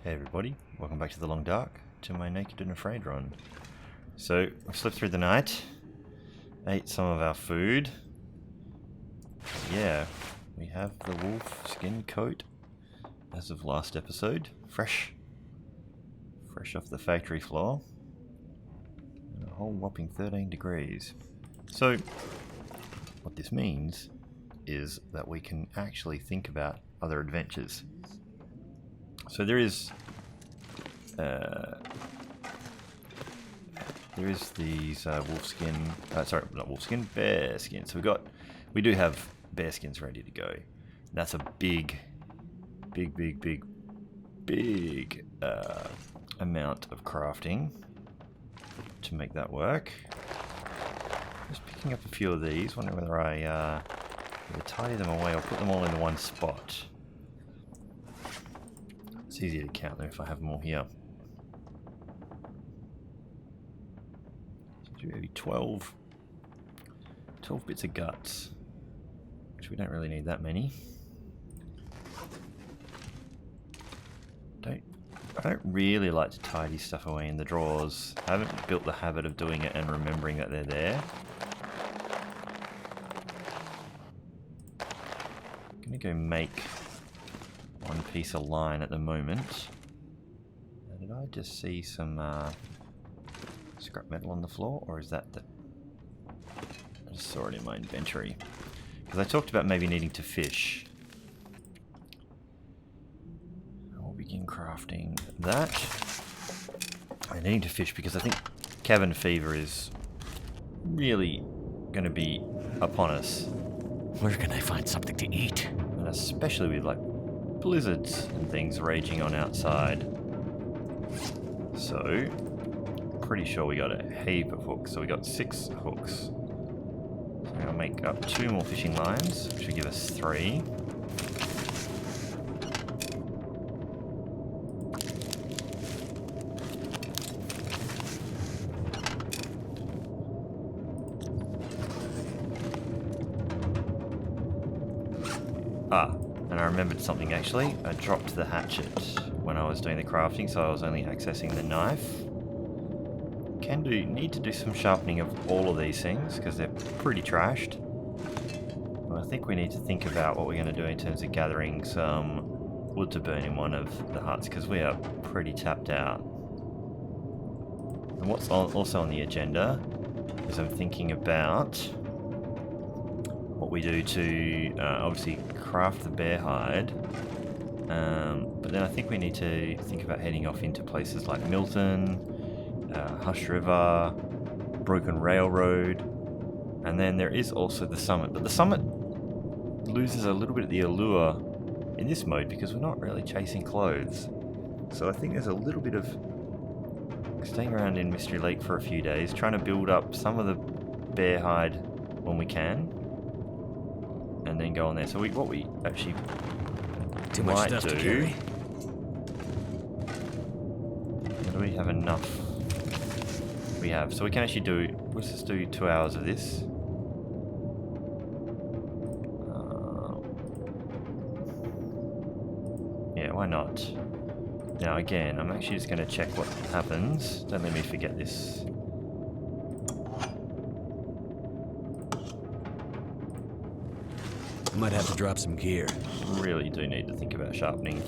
Hey everybody, welcome back to the Long Dark, to my Naked and Afraid run. So, I've slept through the night, ate some of our food. Yeah, we have the wolf skin coat as of last episode, fresh off the factory floor, and a whole whopping 13 degrees. So, what this means is that we can actually think about other adventures. So there is these wolfskin, sorry, not wolfskin, bear skin. So we do have bear skins ready to go. That's a big amount of crafting to make that work. Just picking up a few of these, wondering whether I either tidy them away or put them all in one spot. It's easier to count them if I have them all here. So maybe 12 bits of guts, which we don't really need that many. I don't really like to tidy stuff away in the drawers. I haven't built the habit of doing it and remembering that they're there. I'm gonna go make one piece of line at the moment. Did I just see some scrap metal on the floor, or is that the... I just saw it in my inventory. Because I talked about maybe needing to fish. I'll begin crafting that. I need to fish because I think cabin fever is really going to be upon us. Where can I find something to eat? And especially with like blizzards and things raging on outside. So, pretty sure we got a heap of hooks. So we got 6 hooks. So I'm going to make up 2 more fishing lines, which will give us 3. And I remembered something actually. I dropped the hatchet when I was doing the crafting, so I was only accessing the knife. Need to do some sharpening of all of these things because they're pretty trashed. And I think we need to think about what we're going to do in terms of gathering some wood to burn in one of the huts because we are pretty tapped out. And what's also on the agenda is I'm thinking about what we do to obviously craft the bear hide, but then I think we need to think about heading off into places like Milton, Hush River, Broken Railroad, and then there is also the summit. But the summit loses a little bit of the allure in this mode because we're not really chasing clothes. So I think there's a little bit of staying around in Mystery Lake for a few days, trying to build up some of the bear hide when we can, and then go on there. So what we actually Too much stuff to carry. Do we have enough? We have. So we can actually do, let's just do 2 hours of this. Yeah, why not? Now again, I'm actually just going to check what happens. Don't let me forget this. I might have to drop some gear. Really do need to think about sharpening.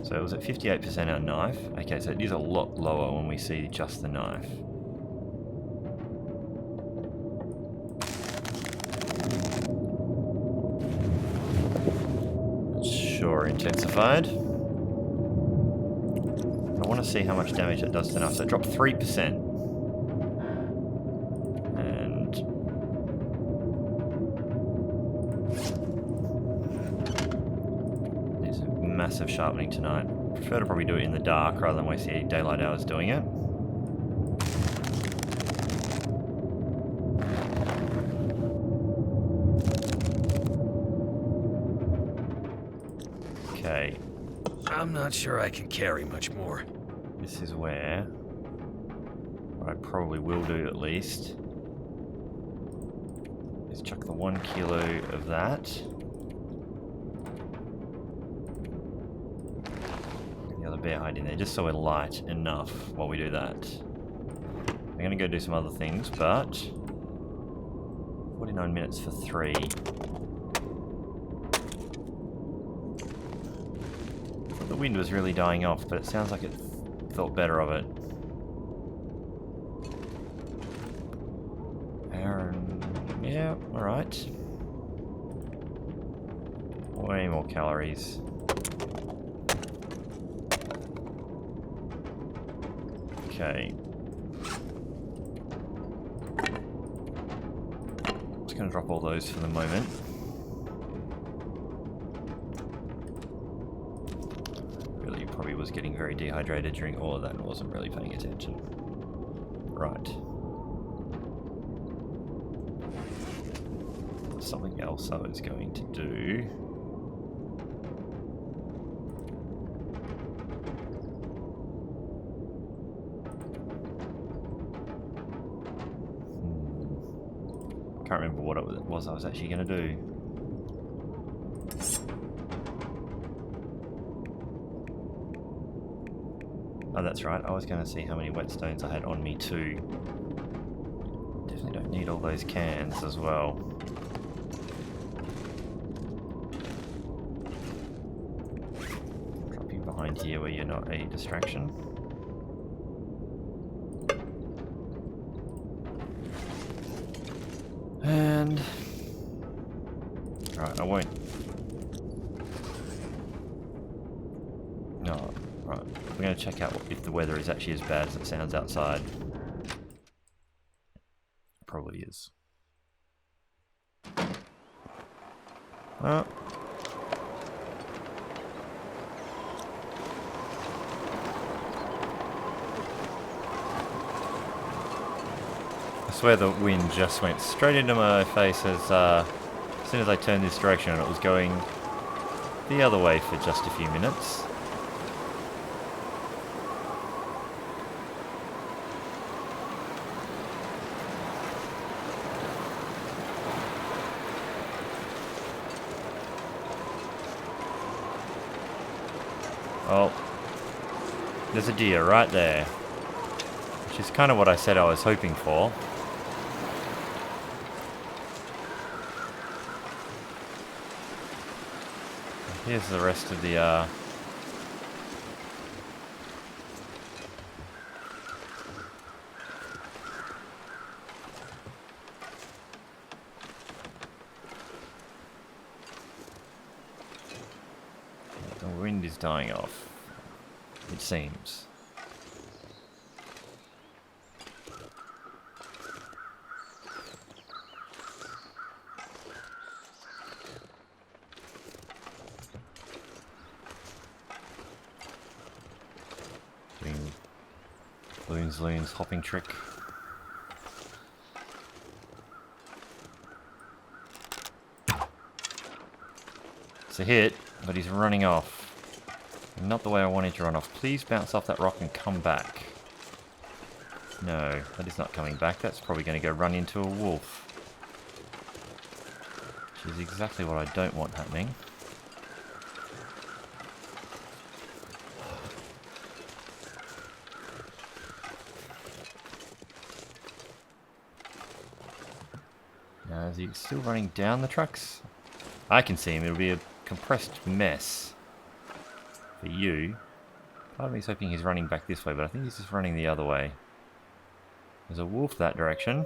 So it was at 58% our knife. Okay, so it is a lot lower when we see just the knife. Sure, intensified. I want to see how much damage it does to knife. So it dropped 3%. Massive sharpening tonight. Prefer to probably do it in the dark rather than waste the daylight hours doing it. Okay. I'm not sure I can carry much more. This is where what I probably will do at least is chuck the 1 kilo of that. bear hide in there, just so we're light enough while we do that. I'm going to go do some other things, but 49 minutes for 3. The wind was really dying off, but it sounds like it thought better of it. Yeah, alright. Way more calories. Okay. Just gonna drop all those for the moment. Really probably was getting very dehydrated during all of that and wasn't really paying attention. Right. Something else I was going to do. Can't remember what it was I was actually going to do. Oh, that's right. I was going to see how many whetstones I had on me too. Definitely don't need all those cans as well. Behind here where you're not a distraction. And right, I won't. No, right. We're going to check out if the weather is actually as bad as it sounds outside. Probably is. Oh. I swear the wind just went straight into my face as soon as I turned this direction, and it was going the other way for just a few minutes. Oh, there's a deer right there, which is kind of what I said I was hoping for. Here's the rest of the wind is dying off, it seems. Loon's hopping trick. It's a hit, but he's running off. Not the way I wanted to run off. Please bounce off that rock and come back. No, that is not coming back. That's probably going to go run into a wolf. Which is exactly what I don't want happening. Now, is he still running down the tracks? I can see him. It'll be a compressed mess for you. Part of me's hoping he's running back this way, but I think he's just running the other way. There's a wolf that direction.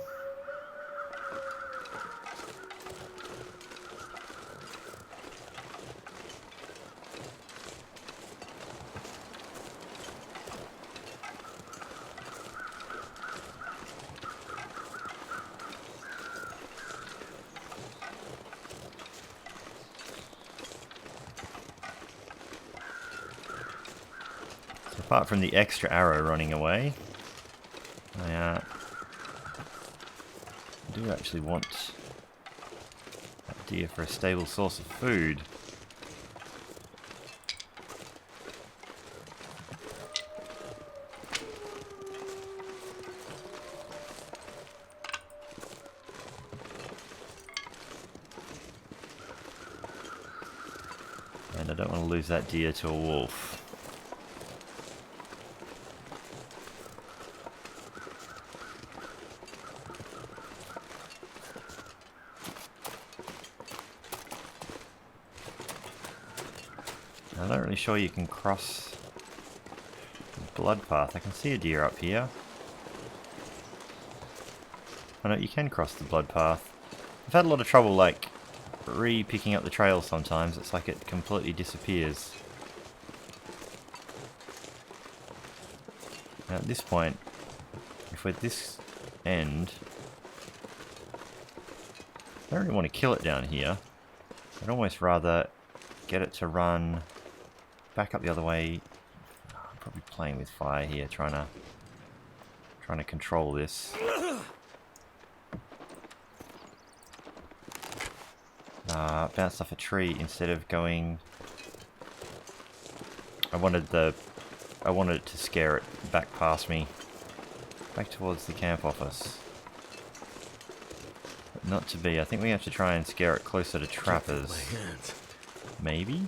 Apart from the extra arrow running away, I do actually want that deer for a stable source of food. And I don't want to lose that deer to a wolf. I'm not really sure you can cross the blood path. I can see a deer up here. Oh no, you can cross the blood path. I've had a lot of trouble, like, re-picking up the trail sometimes. It's like it completely disappears. Now at this point, if we're at this end, I don't really want to kill it down here. I'd almost rather get it to run back up the other way. I'm probably playing with fire here, trying to control this. Bounced off a tree instead of going. I wanted it to scare it back past me, back towards the camp office. But not to be. I think we have to try and scare it closer to trappers. Maybe?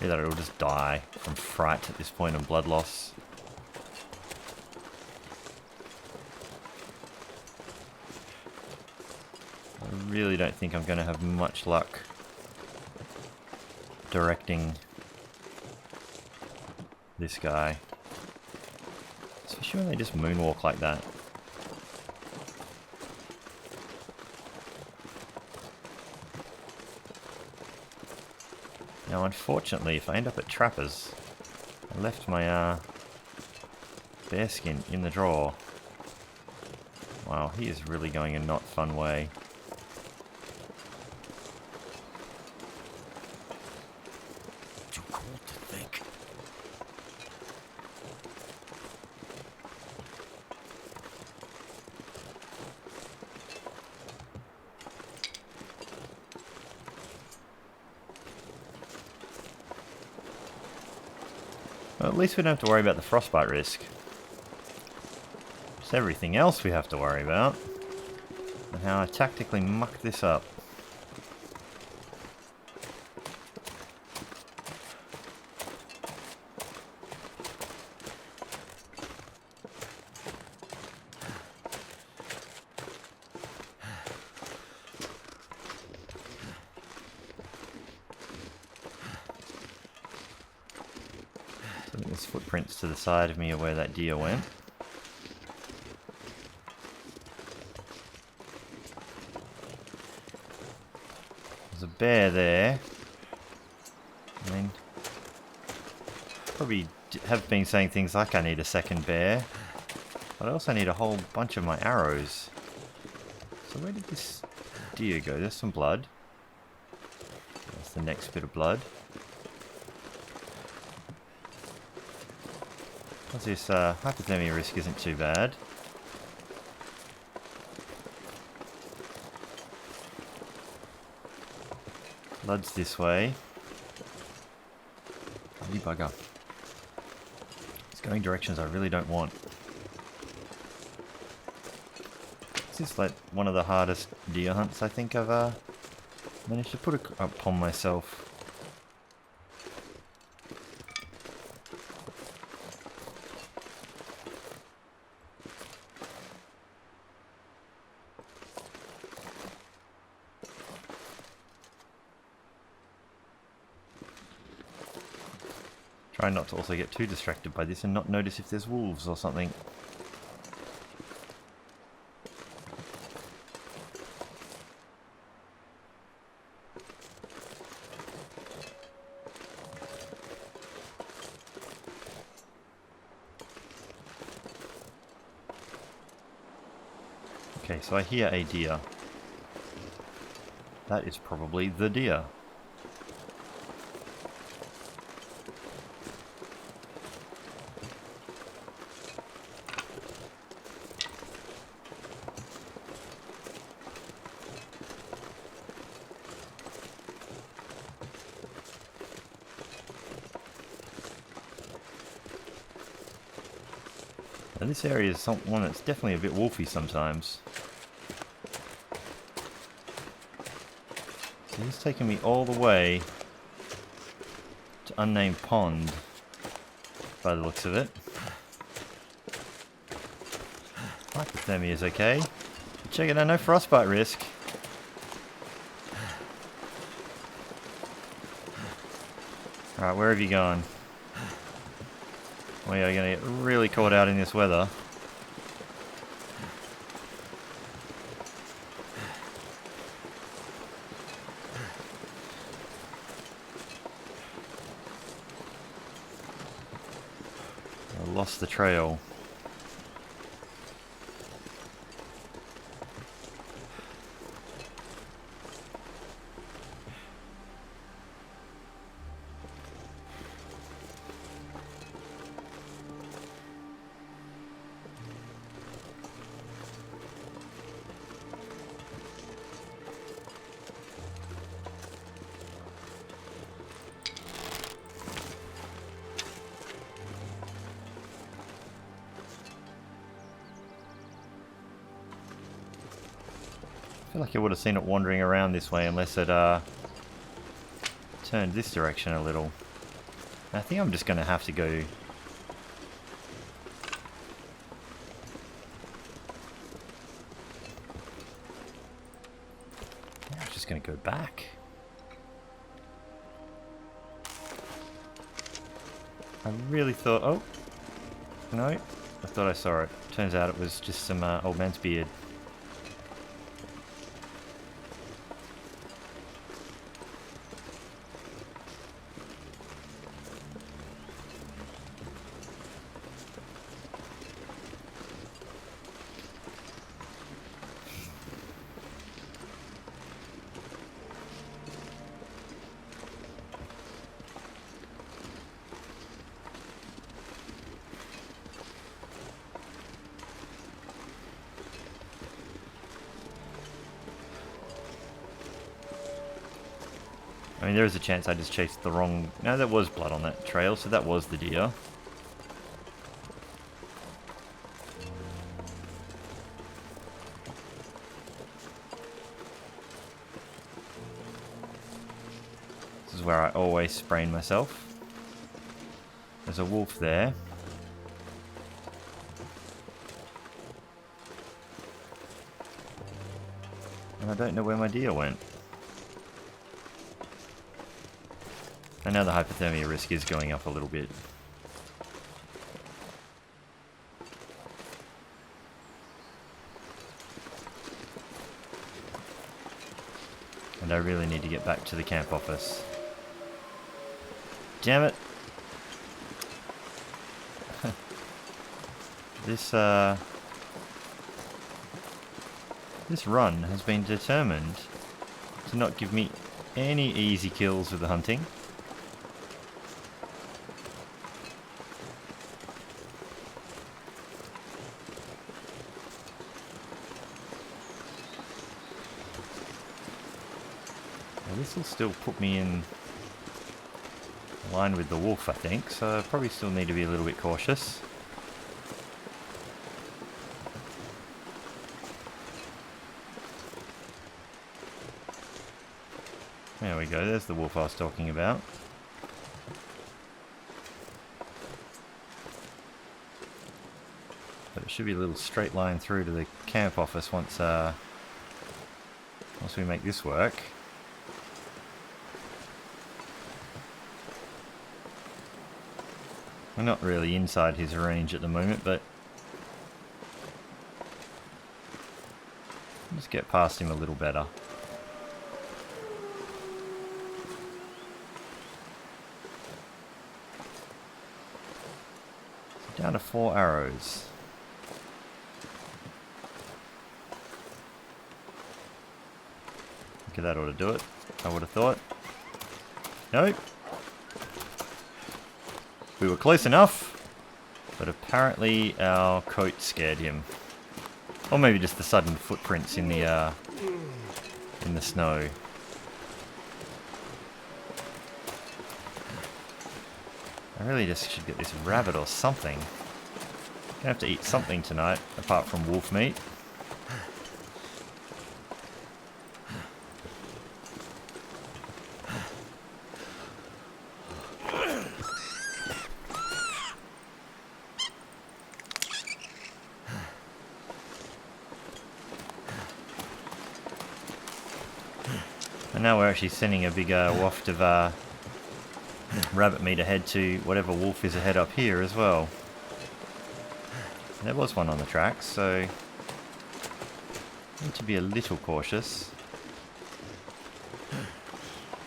Either it'll just die from fright at this point and blood loss. I really don't think I'm going to have much luck directing this guy. Especially when they just moonwalk like that. Now unfortunately, if I end up at trappers, I left my bear skin in the drawer. Wow, he is really going a not fun way. Too cold to think. Well, at least we don't have to worry about the frostbite risk. It's everything else we have to worry about. And how I tactically mucked this up. I think there's footprints to the side of me of where that deer went. There's a bear there. I mean, probably have been saying things like I need a second bear, but I also need a whole bunch of my arrows. So where did this deer go? There's some blood. That's the next bit of blood. This hypothermia risk isn't too bad. Blood's this way. You bugger. It's going directions I really don't want. This is like one of the hardest deer hunts I think I've managed to put upon myself. Try not to also get too distracted by this and not notice if there's wolves or something. Okay, so I hear a deer. That is probably the deer. Now this area is one that's definitely a bit wolfy sometimes. So he's taking me all the way to unnamed pond, by the looks of it. Hypothermia is okay. Check it out, no frostbite risk. Alright, where have you gone? We are going to get really caught out in this weather. I lost the trail. I feel like I would have seen it wandering around this way unless it turned this direction a little. I think I'm just going to have to go... I'm just going to go back. I really thought... Oh! No, I thought I saw it. Turns out it was just some old man's beard. I mean, there is a chance I just chased the wrong... No, there was blood on that trail, so that was the deer. This is where I always sprain myself. There's a wolf there. And I don't know where my deer went. And now the hypothermia risk is going up a little bit. And I really need to get back to the camp office. Damn it! This run has been determined to not give me any easy kills with the hunting. This will still put me in line with the wolf, I think, so I probably still need to be a little bit cautious. There we go, there's the wolf I was talking about. But it should be a little straight line through to the camp office once we make this work. We're not really inside his range at the moment, but just get past him a little better. So down to 4 arrows. Okay, that ought to do it, I would have thought. Nope. We were close enough, but apparently our coat scared him. Or maybe just the sudden footprints in the snow. I really just should get this rabbit or something. Gonna have to eat something tonight, apart from wolf meat. And now we're actually sending a big waft of rabbit meat ahead to whatever wolf is ahead up here as well. There was one on the tracks, so need to be a little cautious.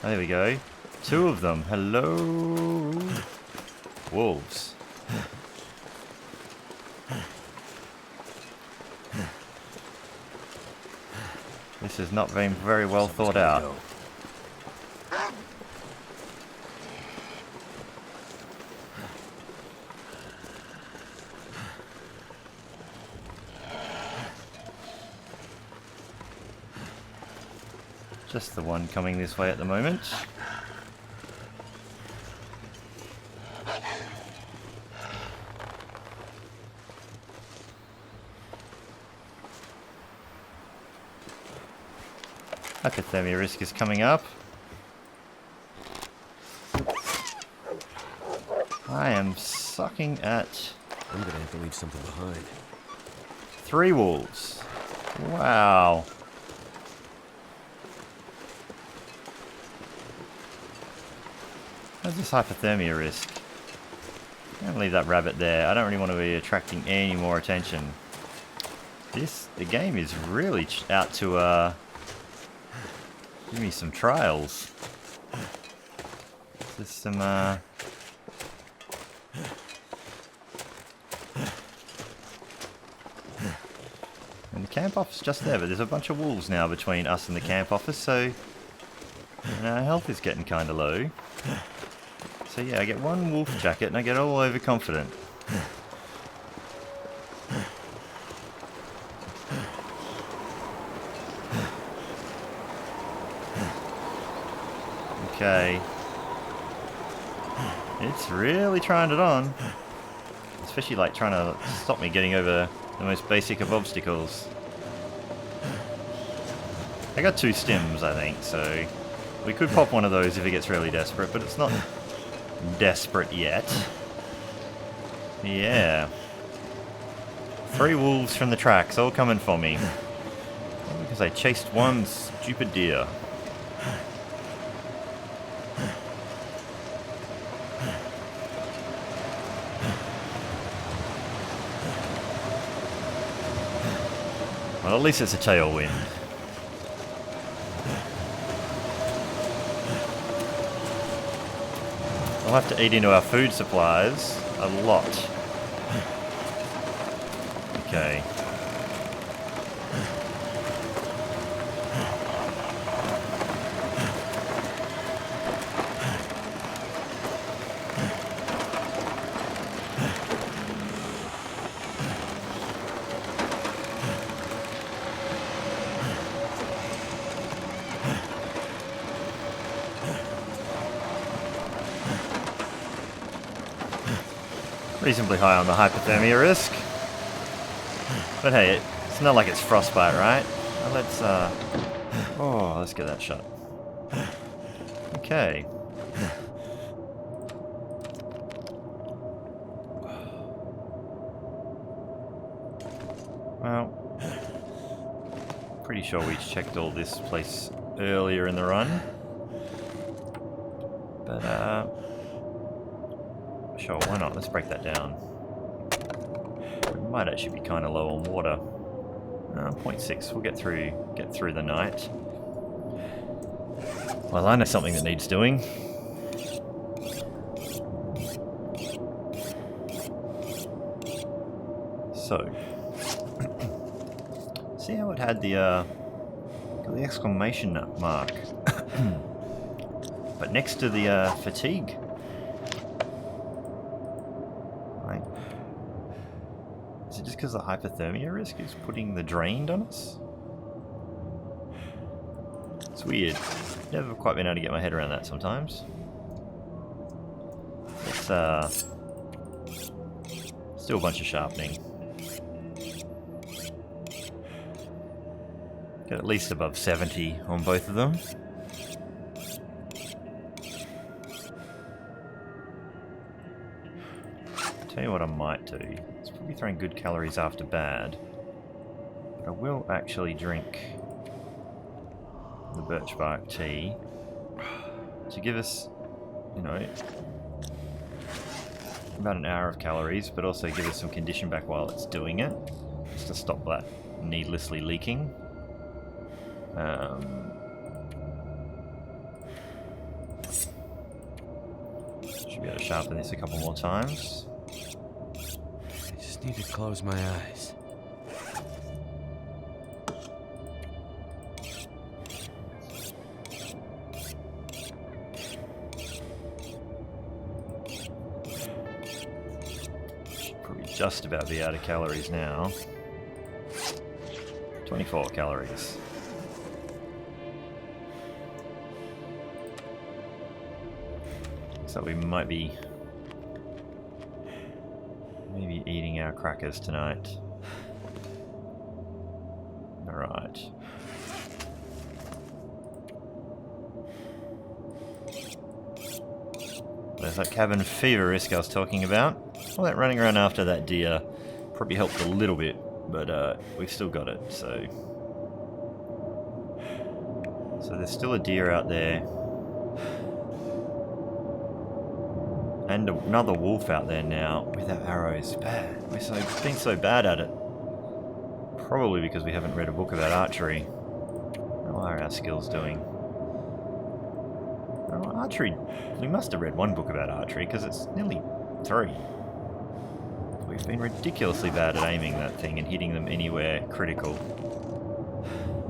Oh, there we go. 2 of them. Hello, wolves. This is not very well thought out. Go. Just the one coming this way at the moment. Hypothermia risk is coming up. I am sucking at I'm gonna have to leave something behind. 3 wolves. Wow. How's this hypothermia risk? I'm gonna leave that rabbit there. I don't really want to be attracting any more attention. The game is really out to give me some trials. There's some and the camp office just there, but there's a bunch of wolves now between us and the camp office, so our health is getting kind of low. So yeah, I get 1 wolf jacket and I get all overconfident. Okay. It's really trying it on. Especially like trying to stop me getting over the most basic of obstacles. I got 2 stims, I think, so we could pop one of those if it gets really desperate, but it's not desperate yet. Yeah. 3 wolves from the tracks, all coming for me. All because I chased 1 stupid deer. Well, at least it's a tailwind. We'll have to eat into our food supplies a lot. Okay. Reasonably high on the hypothermia risk. But hey, it's not like it's frostbite, right? Well, let's get that shot. Okay. Well, pretty sure we checked all this place earlier in the run. But, sure, why not? Let's break that down. We might actually be kind of low on water. 0.6. We'll get through the night. Well, I know something that needs doing. So, see how it had the exclamation mark, but next to the fatigue. Is it just because the hypothermia risk is putting the drained on us? It's weird. Never quite been able to get my head around that sometimes. Let's still a bunch of sharpening. Get at least above 70 on both of them. Tell you what I might do. It's probably throwing good calories after bad. But I will actually drink the birch bark tea to give us, you know, about an hour of calories, but also give us some condition back while it's doing it, just to stop that needlessly leaking. Should be able to sharpen this a couple more times. I just need to close my eyes. Probably just about be out of calories now. 24 calories. So we might be maybe eating our crackers tonight. Alright. There's that cabin fever risk I was talking about. All that running around after that deer probably helped a little bit, but we've still got it, so... So there's still a deer out there. And another wolf out there now with our arrows. Bad. We're being so bad at it. Probably because we haven't read a book about archery. How are our skills doing? Oh, archery. We must have read one book about archery because it's nearly 3. We've been ridiculously bad at aiming that thing and hitting them anywhere critical.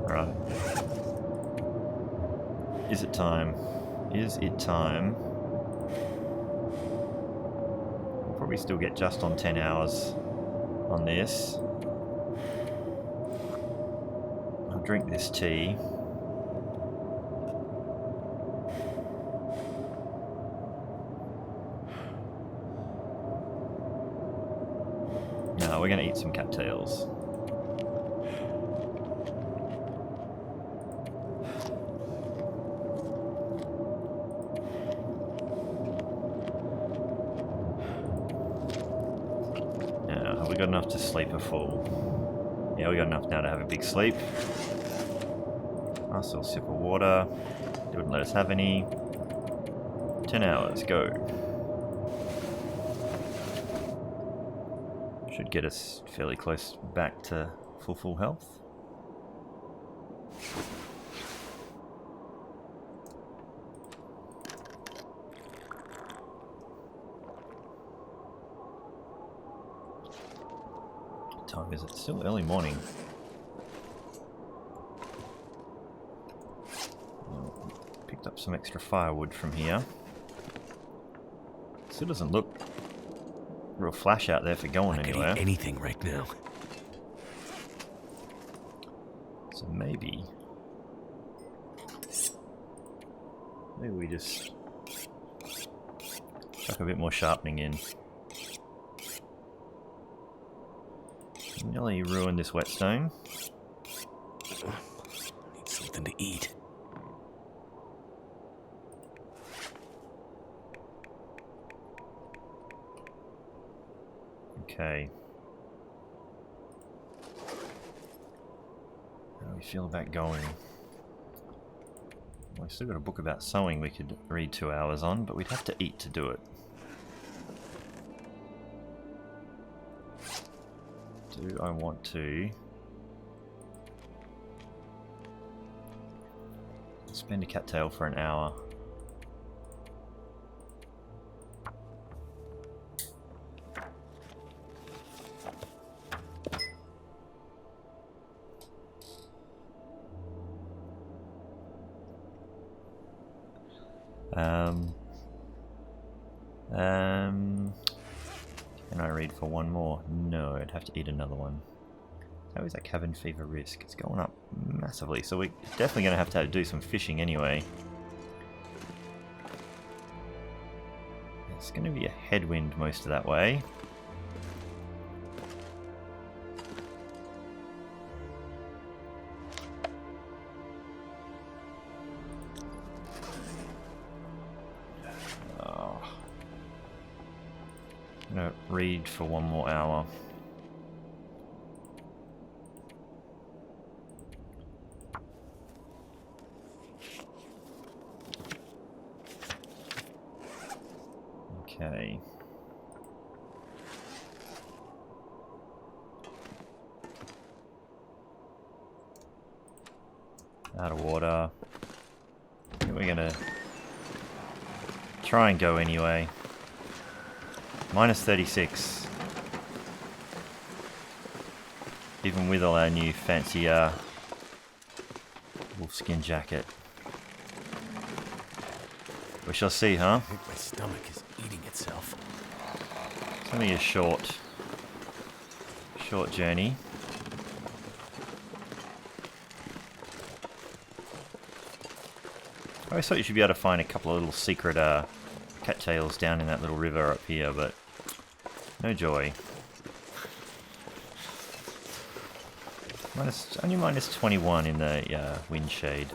Right. Is it time? Is it time? Probably still get just on 10 hours on this. I'll drink this tea. No, we're going to eat some cattails. We got enough to sleep a full. Yeah, we got enough now to have a big sleep. Nice little sip of water. They wouldn't let us have any. 10 hours, go. Should get us fairly close back to full health. Time is it? Still early morning. Picked up some extra firewood from here. Still doesn't look real flash out there for going anywhere. I could eat anything right now. So maybe we just chuck a bit more sharpening in. Nearly ruined this whetstone. Need something to eat. Okay. How do we feel about going? Well, we've still got a book about sewing we could read 2 hours on, but we'd have to eat to do it. Do I want to spend a cattail for an hour? Can I read for one more? No, I'd have to eat another one. How is that cabin fever risk? It's going up massively, so we're definitely going to have to do some fishing anyway. It's going to be a headwind most of that way. I'm going to read for one more hour. Okay. Out of water. I think we're gonna try and go anyway. Minus 36. Even with all our new fancy wolfskin jacket. We shall see, huh? I think my stomach is eating itself. It's only a short journey. I always thought you should be able to find a couple of little secret cattails down in that little river up here, but no joy. Only minus 21 in the wind shade.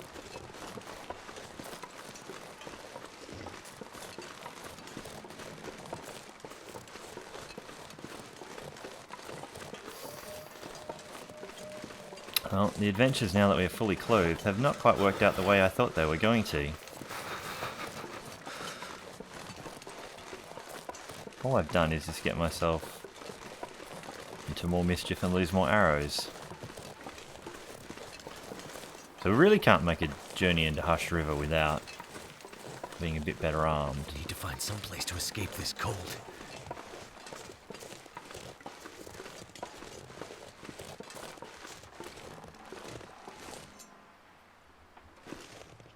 Well, the adventures now that we are fully clothed have not quite worked out the way I thought they were going to. All I've done is just get myself into more mischief and lose more arrows. So we really can't make a journey into Hush River without being a bit better armed. Need to find some place to escape this cold.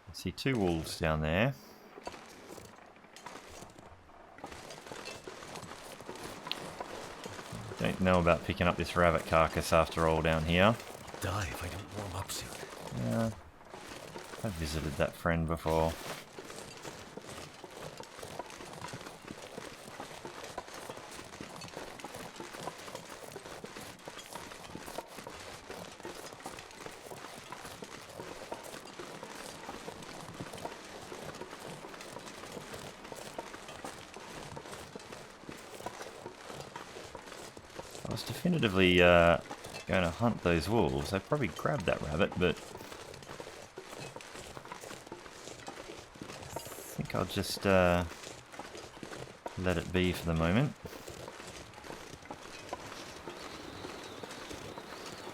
I see 2 wolves down there. Don't know about picking up this rabbit carcass after all down here. Die if I don't warm up soon. Yeah, I've visited that friend before. I was definitively going to hunt those wolves. I probably grabbed that rabbit, but I think I'll just let it be for the moment.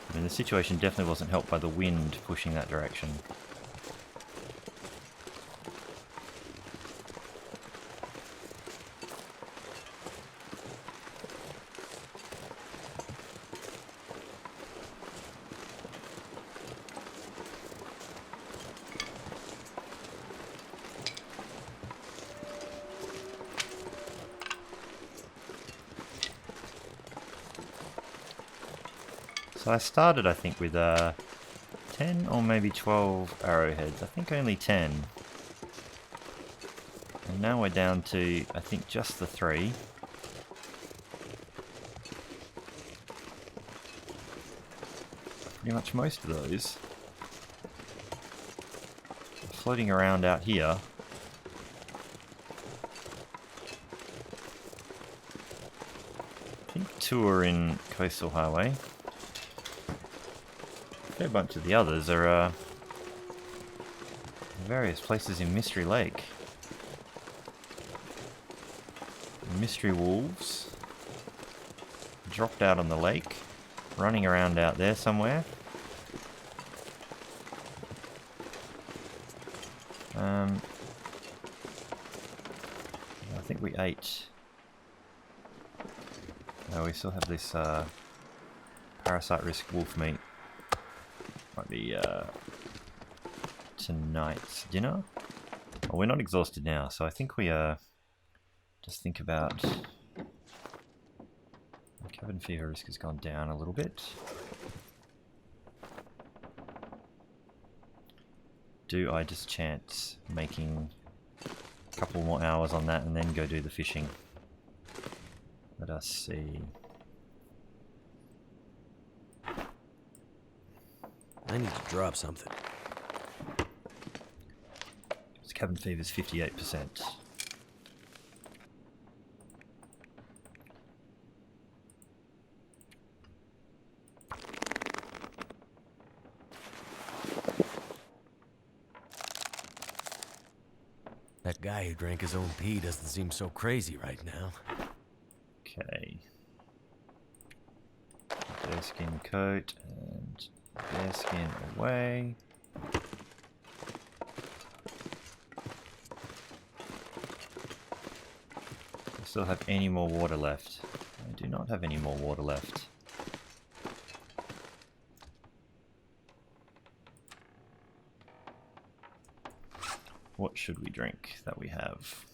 I mean, the situation definitely wasn't helped by the wind pushing that direction. So I started, I think, with 10 or maybe 12 arrowheads. I think only 10. And now we're down to, I think, just the 3. Pretty much most of those are floating around out here. I think 2 are in Coastal Highway. A fair bunch of the others are various places in Mystery Lake. Mystery wolves dropped out on the lake, running around out there somewhere. I think we ate. No, we still have this parasite risk wolf meat. Might be tonight's dinner. Oh, we're not exhausted now, so I think we just think about. Cabin fever risk has gone down a little bit. Do I just chance making a couple more hours on that and then go do the fishing? Let us see. I need to drop something. This cabin fever is 58%. That guy who drank his own pee doesn't seem so crazy right now. Okay. Bearskin coat and bearskin away. I still have any more water left? I do not have any more water left. What should we drink that we have?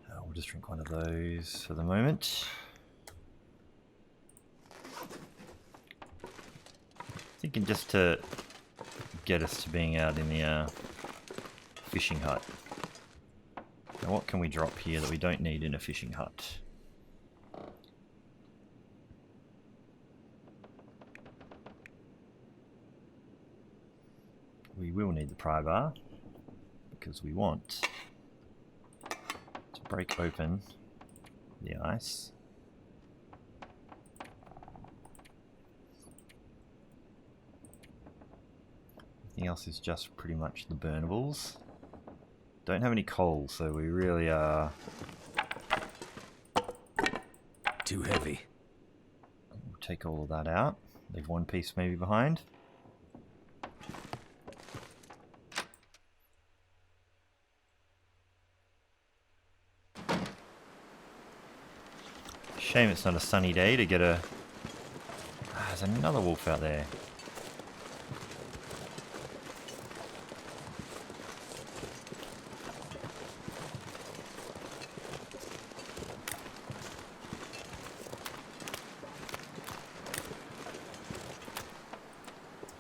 We'll just drink one of those for the moment. Thinking just to get us to being out in the fishing hut. Now what can we drop here that we don't need in a fishing hut? We will need the pry bar because we want to break open the ice. Everything else is just pretty much the burnables. Don't have any coal, so we really are too heavy. We'll take all of that out. Leave one piece maybe behind. Shame it's not a sunny day to get a... there's another wolf out there.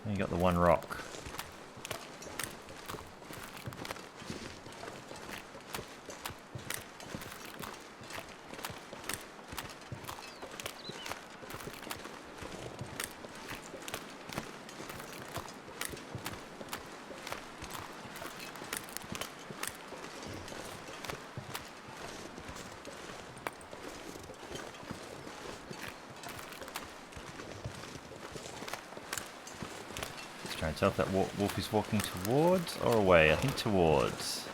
You got the one rock. Trying to tell if that wolf is walking towards or away. I think towards.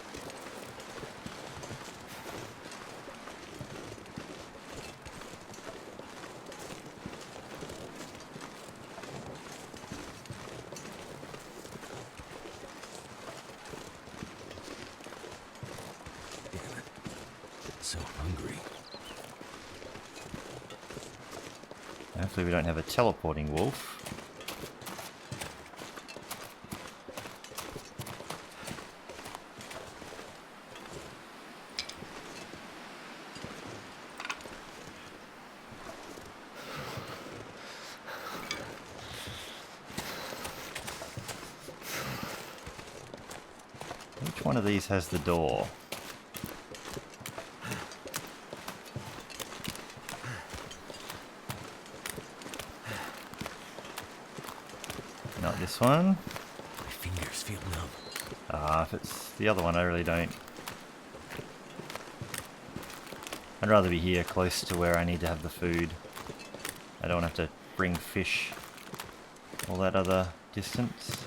Damn it. So hungry. Hopefully we don't have a teleporting wolf. Which one of these has the door? Not this one. My fingers feel numb. If it's the other one, I really don't. I'd rather be here close to where I need to have the food. I don't have to bring fish all that other distance.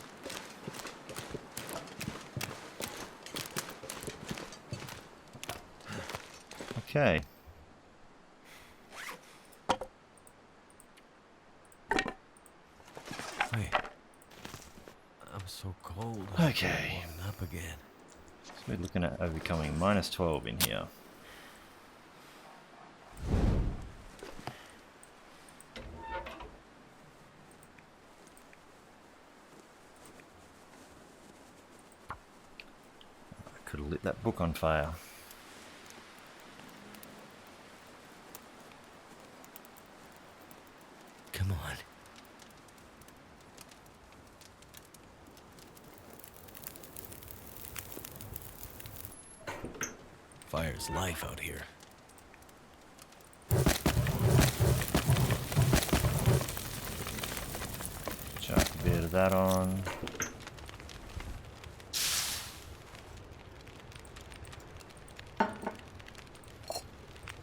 Okay. Wait. I'm so cold. Okay. I'm warming up again. So we're looking at overcoming -12 in here. I could have lit that book on fire. Come on. Fire's life out here. Chuck a bit of that on.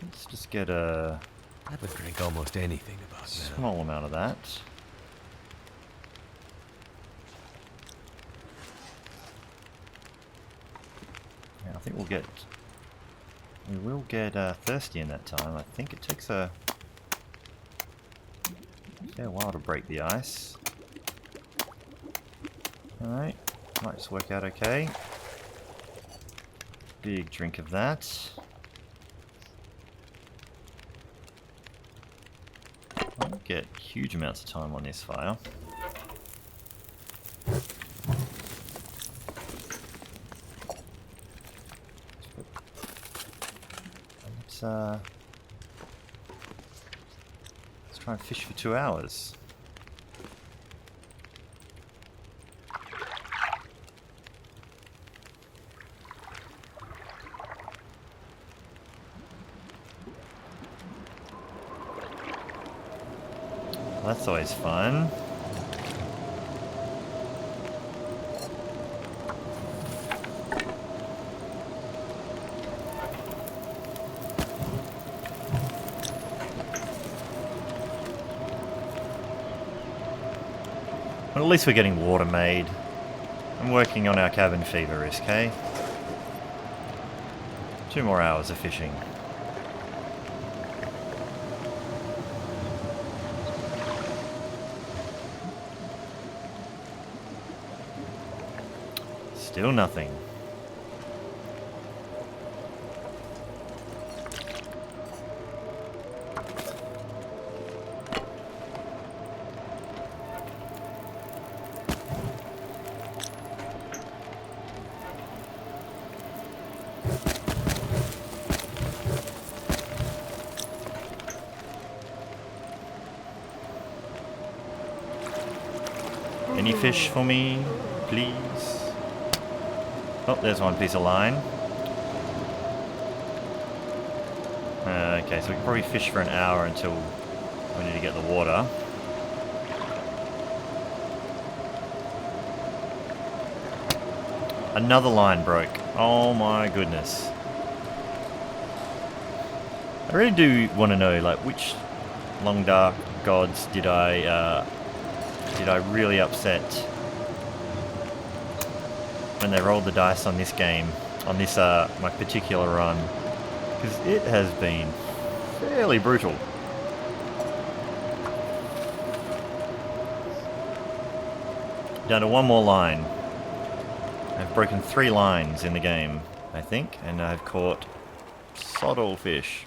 Let's just get a I would drink almost anything about that. small amount of that. think we will get thirsty in that time. I think it takes a fair while to break the ice. Alright, might just work out okay. Big drink of that. I'll get huge amounts of time on this fire. Let's try and fish for 2 hours. Well, that's always fun. Well, at least we're getting water made. I'm working on our cabin fever risk, hey? 2 more hours of fishing. Still nothing. Any fish for me, please? Oh, there's one piece of line. Okay, so we can probably fish for an hour until we need to get the water. Another line broke. Oh my goodness. I really do want to know, like, which long dark gods did I really upset when they rolled the dice on this game, on this my particular run, because it has been fairly brutal. Down to one more line. I've broken 3 lines in the game, I think, and I've caught sod all fish.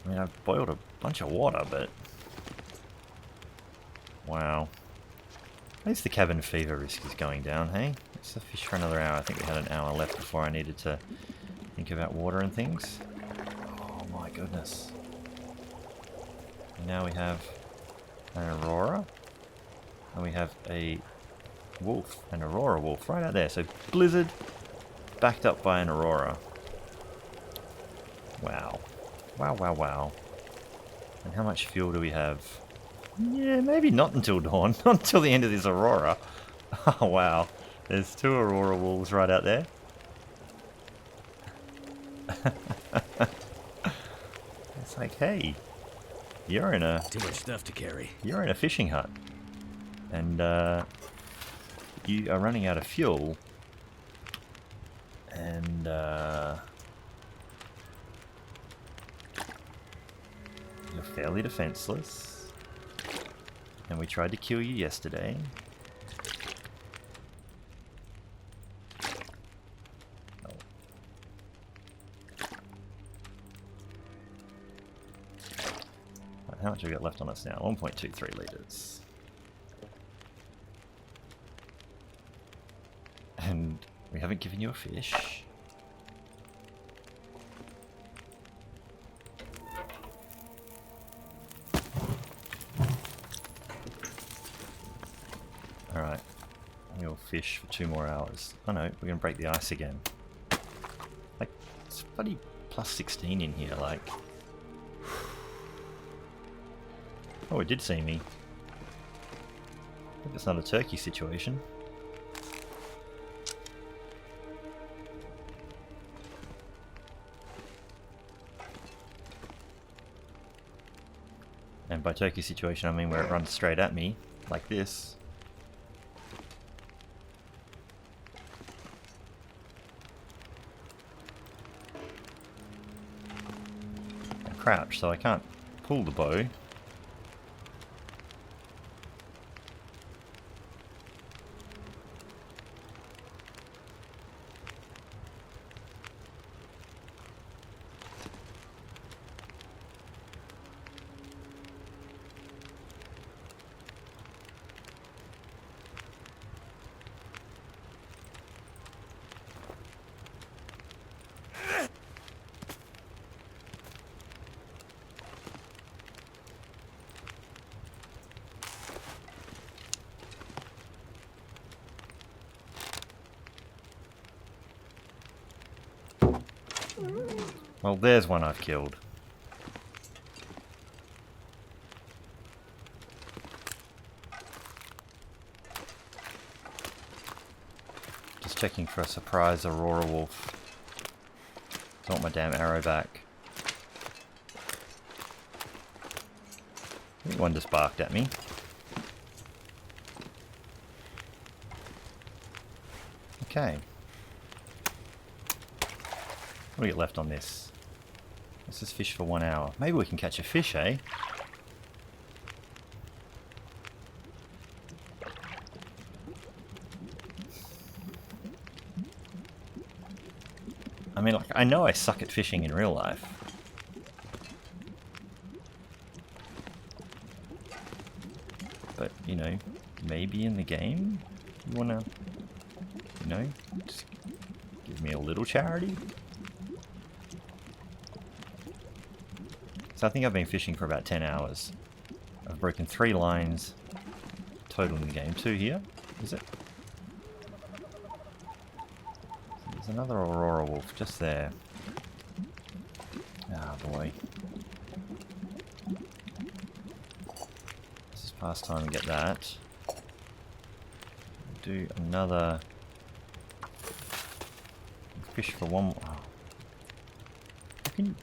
I mean, I've boiled a bunch of water, but wow. At least the cabin fever risk is going down, hey? Let's fish for another hour. I think we had an hour left before I needed to think about water and things. Oh my goodness. And now we have an Aurora. And we have a wolf, an Aurora wolf right out there. So blizzard backed up by an Aurora. Wow. Wow, wow, wow. And how much fuel do we have? Yeah, maybe not until dawn. Not until the end of this Aurora. Oh, wow. There's 2 Aurora wolves right out there. It's like, hey, you're in a... Too much stuff to carry. You're in a fishing hut. And, you are running out of fuel. And, you're fairly defenseless. And we tried to kill you yesterday. Oh. Right, how much have we got left on us now? 1.23 litres. And we haven't given you a fish. Alright, we'll fish for 2 more hours. Oh no, we're gonna break the ice again. Like, it's bloody plus 16 in here, like. Oh, it did see me. I think it's not a turkey situation. And by turkey situation, I mean where it runs straight at me, like this. crouched, so I can't pull the bow. Well, there's one I've killed. Just checking for a surprise Aurora wolf. I want my damn arrow back. I think one just barked at me. Okay. What do we get left on this? Let's just fish for 1 hour. Maybe we can catch a fish, eh? I mean, like, I know I suck at fishing in real life. But, you know, maybe in the game, you wanna, you know, just give me a little charity? So I think I've been fishing for about 10 hours. I've broken 3 lines total in the game. 2 here, is it? There's another Aurora wolf just there. Ah, boy. This is past time to get that. Do another fish for 1 more. Oh. How can you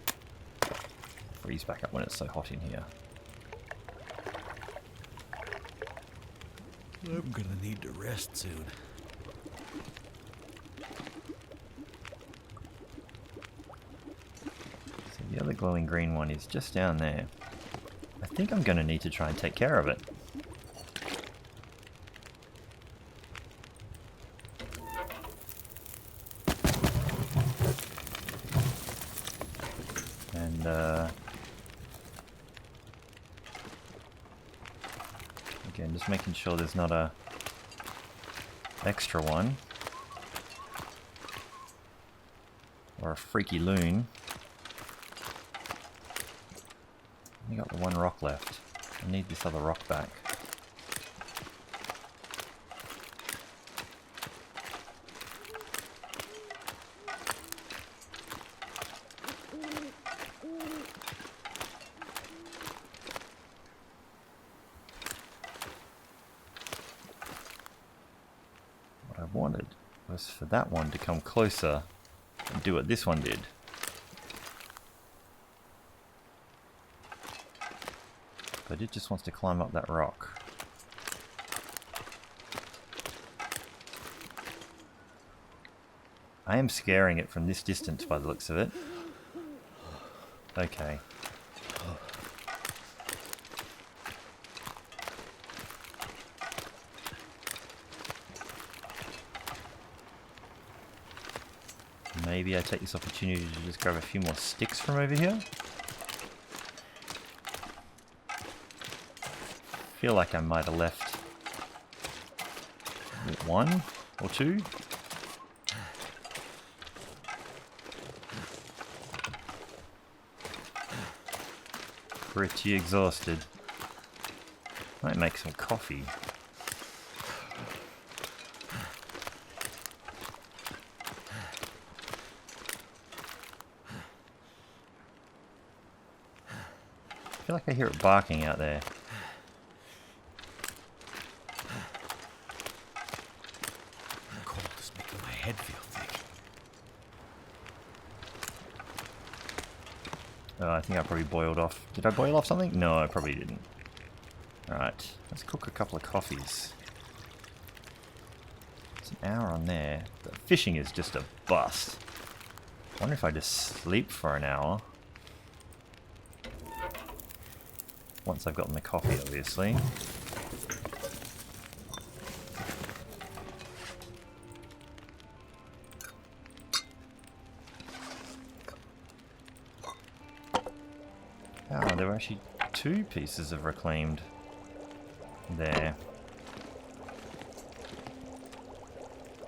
freeze back up when it's so hot in here? I'm gonna need to rest soon. So the other glowing green one is just down there. I think I'm gonna need to try and take care of it. And again, just making sure there's not a extra one or a freaky loon. I got the 1 rock left. I need this other rock back. What I wanted was for that one to come closer and do what this one did. But it just wants to climb up that rock. I am scaring it from this distance by the looks of it. Okay. Maybe I take this opportunity to just grab a few more sticks from over here. Feel like I might have left 1 or 2. Pretty exhausted. Might make some coffee. I feel like I hear it barking out there. Head feel thick. Oh, I think I probably boiled off. Did I boil off something? No, I probably didn't. Alright, let's cook a couple of coffees. It's an hour on there. The fishing is just a bust. I wonder if I just sleep for an hour. Once I've gotten the coffee, obviously. Oh, there were actually 2 pieces of reclaimed there.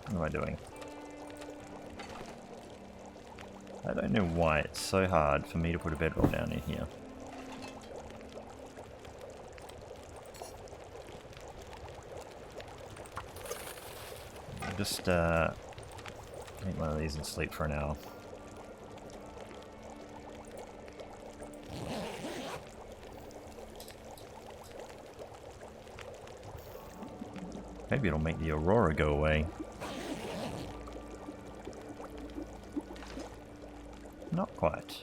What am I doing? I don't know why it's so hard for me to put a bedroll down in here. I'll just make one of these and sleep for an hour. Maybe it'll make the Aurora go away. Not quite.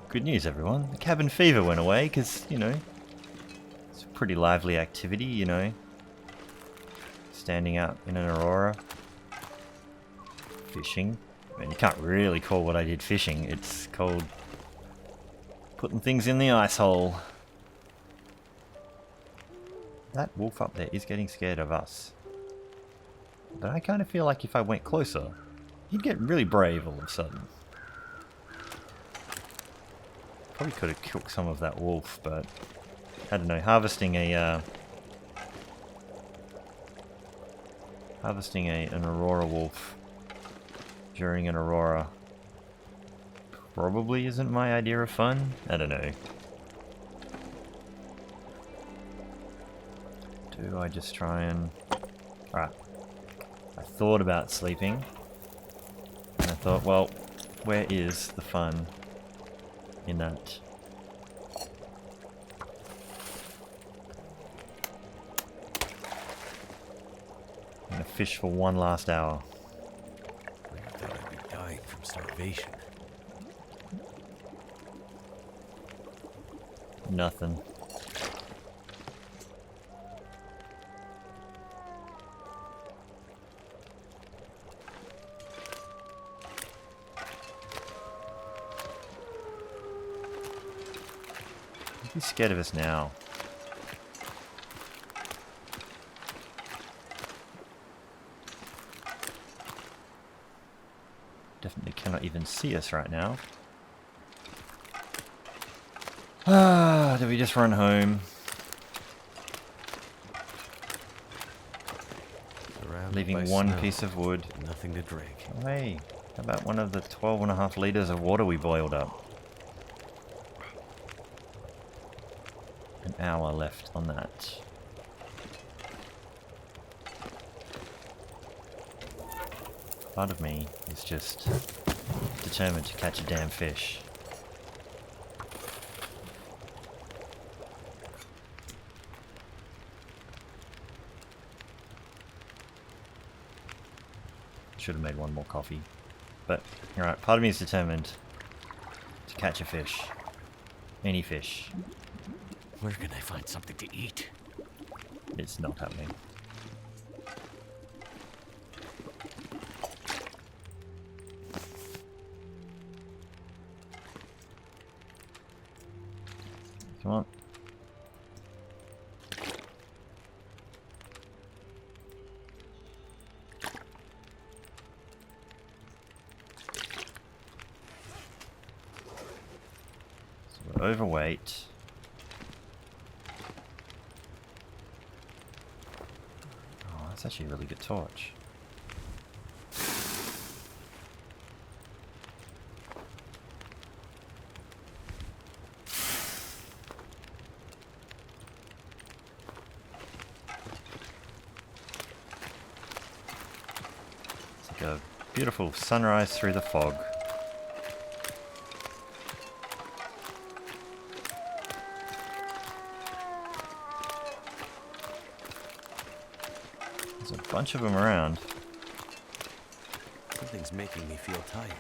Good news, everyone. The cabin fever went away because, you know, it's a pretty lively activity, you know. Standing out in an Aurora. Fishing. I mean, you can't really call what I did fishing. It's called putting things in the ice hole. That wolf up there is getting scared of us. But I kind of feel like if I went closer, he'd get really brave all of a sudden. Probably could have killed some of that wolf, but I don't know. Harvesting an Aurora wolf during an Aurora probably isn't my idea of fun. I don't know. Do I just try and... Alright. I thought about sleeping. And I thought, well, where is the fun in that? I'm gonna fish for one last hour. I thought I'd be dying from starvation. Nothing. He's scared of us now. Definitely cannot even see us right now. Ah, do we just run home? Leaving one piece of wood. Nothing to drink. Oh, hey, how about one of the 12.5 liters of water we boiled up? An hour left on that. Part of me is just determined to catch a damn fish. Should have made one more coffee. But, alright, part of me is determined to catch a fish. Any fish. Where can I find something to eat? It's not happening. Come on. So we're overweight. Oh, that's actually a really good torch. A beautiful sunrise through the fog. There's a bunch of them around. Something's making me feel tired.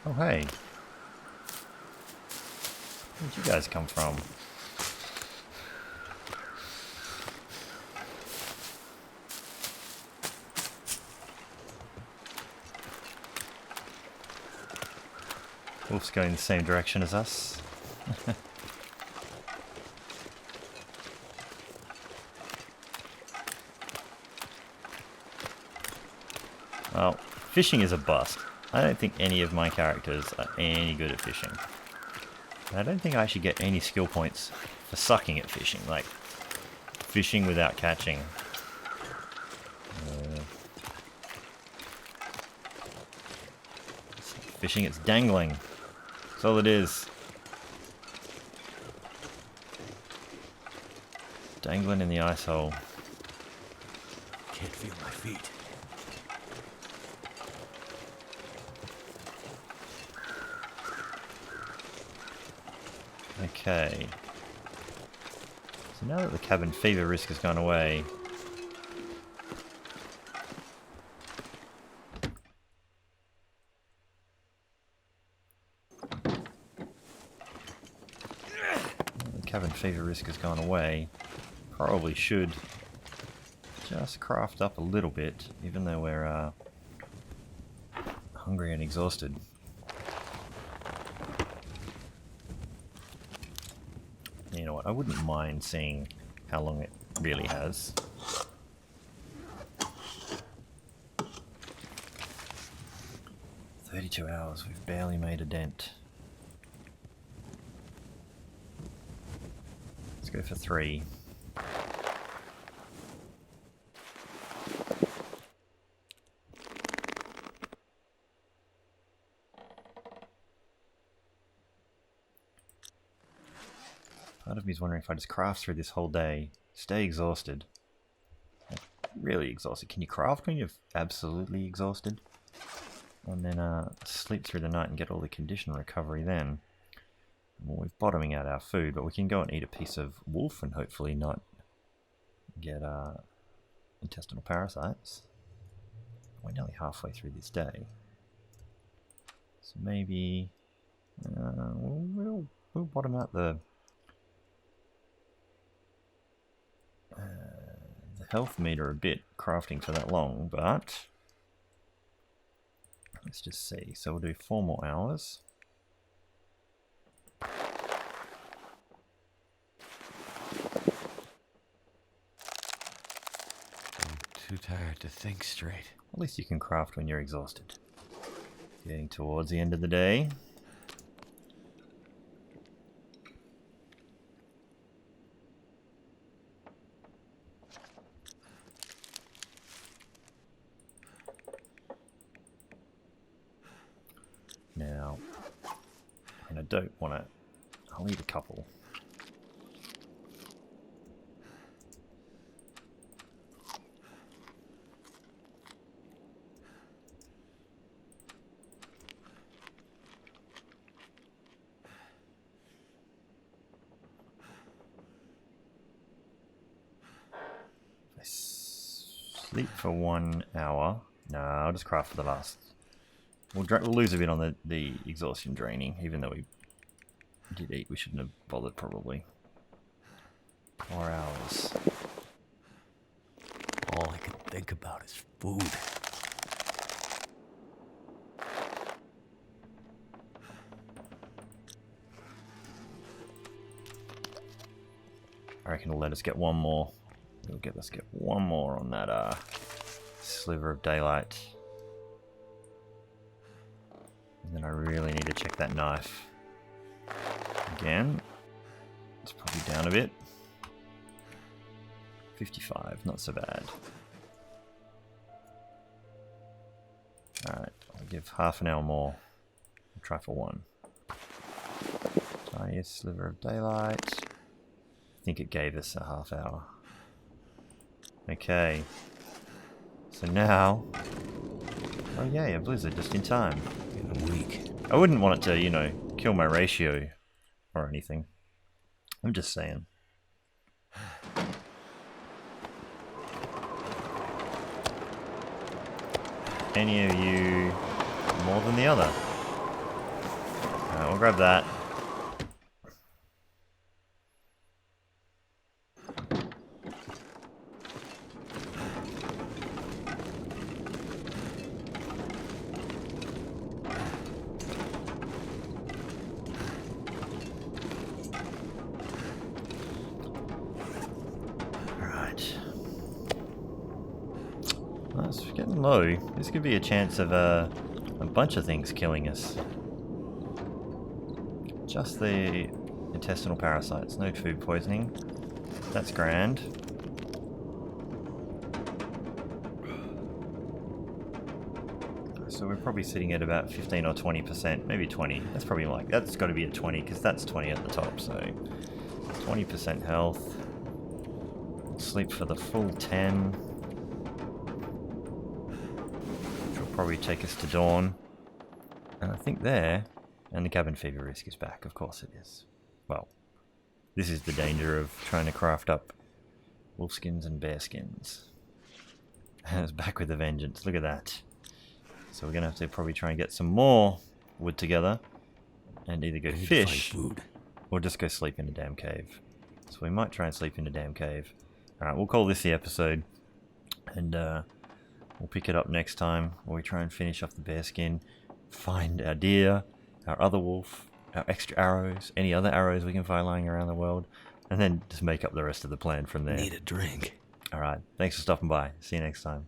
Oh, hey. Where'd you guys come from? Wolf's going the same direction as us. Well, fishing is a bust. I don't think any of my characters are any good at fishing. I don't think I should get any skill points for sucking at fishing, like fishing without catching. Fishing, it's dangling. That's all it is. Dangling in the ice hole. Can't feel my feet. Okay. So now that the cabin fever risk has gone away, probably should just craft up a little bit, even though we're hungry and exhausted. You know what, I wouldn't mind seeing how long it really has. "32 hours, we've barely made a dent." Let's go for 3. Part of me is wondering if I just craft through this whole day, stay exhausted. Like, really exhausted. Can you craft when you're absolutely exhausted? And then sleep through the night and get all the condition recovery then. Well, we're bottoming out our food, but we can go and eat a piece of wolf and hopefully not get intestinal parasites. We're nearly halfway through this day. So maybe we'll bottom out the health meter a bit, crafting for that long, but let's just see. So we'll do 4 more hours. I'm too tired to think straight. At least you can craft when you're exhausted. Getting towards the end of the day. Now, and I don't want to, I'll eat a couple. If I sleep for 1 hour, no, I'll just craft for the last. We'll lose a bit on the exhaustion draining, even though we did eat. We shouldn't have bothered, probably. 4 hours. All I can think about is food. I reckon it'll let us get one more. It'll get us one more on that sliver of daylight. And then I really need to check that knife. Again, it's probably down a bit. 55, not so bad. Alright, I'll give half an hour more. I'll try for 1. Tiniest sliver of daylight. I think it gave us a half hour. Okay. So now... Oh yay, a blizzard just in time. In a week. I wouldn't want it to, you know, kill my ratio or anything. I'm just saying. Any of you more than the other? Alright, we'll grab that. It's getting low. This could be a chance of a bunch of things killing us. Just the intestinal parasites, no food poisoning. That's grand. So we're probably sitting at about 15 or 20%, maybe 20. That's probably like, that's got to be at 20 because that's 20 at the top. So 20% health. Sleep for the full 10. Probably take us to dawn. And I think there, and the cabin fever risk is back, of course it is. Well, this is the danger of trying to craft up wolf skins and bear skins. And it's back with a vengeance, look at that. So we're going to have to probably try and get some more wood together, and either go fish, or just go sleep in a damn cave. So we might try and sleep in a damn cave. Alright, we'll call this the episode, and we'll pick it up next time where we try and finish off the bear skin, find our deer, our other wolf, our extra arrows, any other arrows we can find lying around the world, and then just make up the rest of the plan from there. Need a drink. Alright, thanks for stopping by. See you next time.